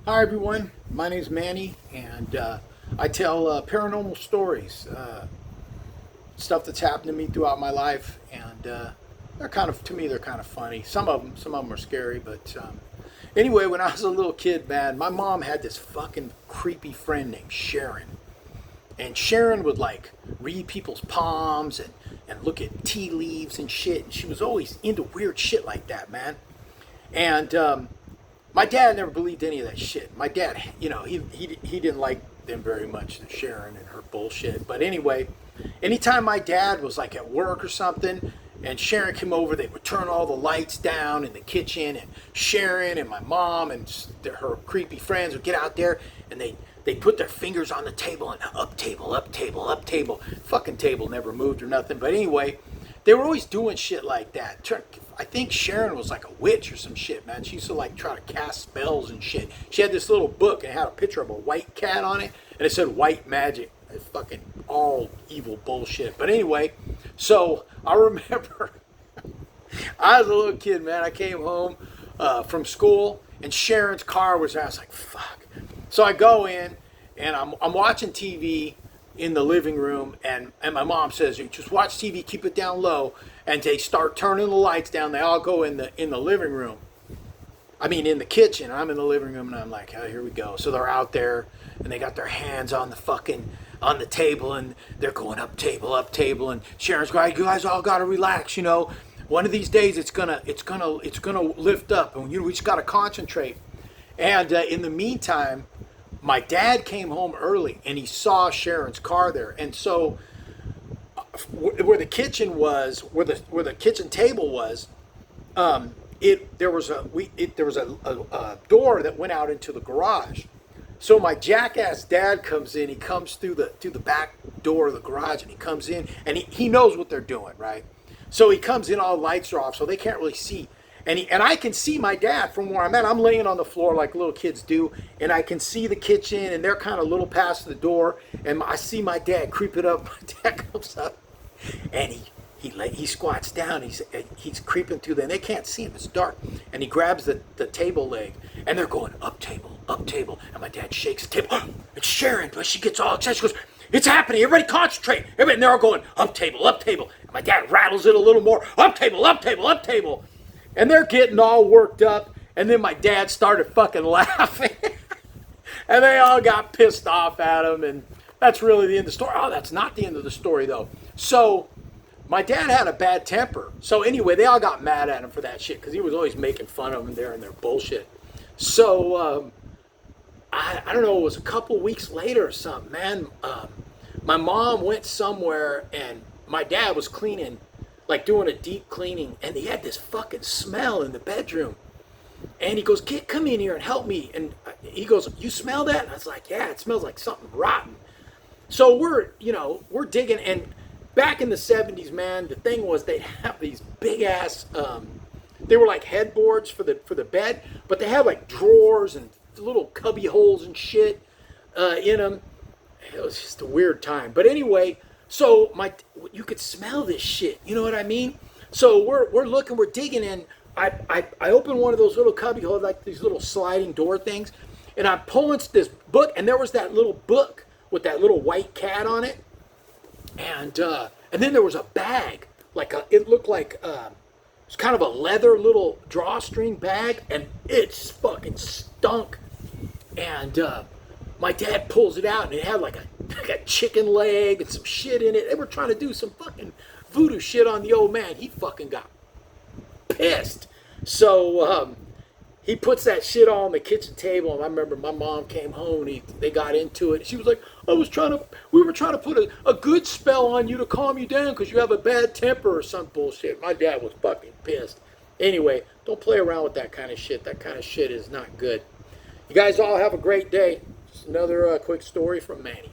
Hi everyone, my name is Manny, and I tell paranormal stories, stuff that's happened to me throughout my life, and they're kind of, to me, they're kind of funny. Some of them are scary, but anyway, when I was a little kid, man, my mom had this fucking creepy friend named Sharon, and Sharon would like read people's palms and look at tea leaves and shit, and she was always into weird shit like that, man. And my dad never believed any of that shit. My dad, he didn't like them very much, Sharon and her bullshit. But anyway, anytime my dad was like at work or something, and Sharon came over, they would turn all the lights down in the kitchen, and Sharon and my mom and her creepy friends would get out there, and they put their fingers on the table and up table, up table, up table. Fucking table never moved or nothing. But anyway, they were always doing shit like that. I think Sharon was like a witch or some shit, man. She used to like try to cast spells and shit. She had this little book and it had a picture of a white cat on it, and it said white magic. It's fucking all evil bullshit. But anyway, so I remember I was a little kid, man. I came home from school and Sharon's car was there. I was like, fuck. So I go in and I'm watching TV in the living room, and my mom says, just watch TV, keep it down low. And they start turning the lights down. They all go in the living room. I mean, in the kitchen. I'm in the living room, and I'm like, oh, here we go. So they're out there, and they got their hands on the table, and they're going up table, and Sharon's going, you guys all got to relax, One of these days, it's gonna lift up, and we just got to concentrate. And in the meantime, my dad came home early, and he saw Sharon's car there, and so where the kitchen was, where the kitchen table was, there was a door that went out into the garage. So my jackass dad comes in. He comes through the back door of the garage, and he comes in, and he knows what they're doing, right? So he comes in, all the lights are off, so they can't really see. And I can see my dad from where I'm at. I'm laying on the floor like little kids do, and I can see the kitchen, and they're kind of a little past the door, and I see my dad creeping up. My dad comes up, and he squats down. He's creeping through there, and they can't see him. It's dark, and he grabs the table leg, and they're going up table, and my dad shakes the table. Oh, it's Sharon, but she gets all excited. She goes, it's happening. Everybody concentrate. Everybody, and they're all going up table, and my dad rattles it a little more. Up table, up table, up table. And they're getting all worked up, and then my dad started fucking laughing. And they all got pissed off at him, and that's really the end of the story. Oh, that's not the end of the story, though. So my dad had a bad temper. So anyway, they all got mad at him for that shit, because he was always making fun of them there and their bullshit. So I don't know, it was a couple weeks later or something, man. My mom went somewhere, and my dad was cleaning, like doing a deep cleaning, and he had this fucking smell in the bedroom. And he goes, kid, come in here and help me. And he goes, you smell that? And I was like, yeah, it smells like something rotten. So we're digging, and back in the 70s, man, the thing was they'd have these big ass, they were like headboards for the bed, but they had like drawers and little cubby holes and shit in them. It was just a weird time. But anyway, so you could smell this shit. You know what I mean? So we're looking, we're digging in. I opened one of those little cubby holes, like these little sliding door things, and I'm pulling this book, and there was that little book with that little white cat on it, and then there was a bag, it looked like it's kind of a leather little drawstring bag, and it fucking stunk. And my dad pulls it out, and it had like a chicken leg and some shit in it. They were trying to do some fucking voodoo shit on the old man. He fucking got pissed. So he puts that shit on the kitchen table, and I remember my mom came home, and they got into it. She was like, we were trying to put a good spell on you to calm you down because you have a bad temper or some bullshit. My dad was fucking pissed. Anyway, don't play around with that kind of shit. That kind of shit is not good. You guys all have a great day. Just another quick story from Manny.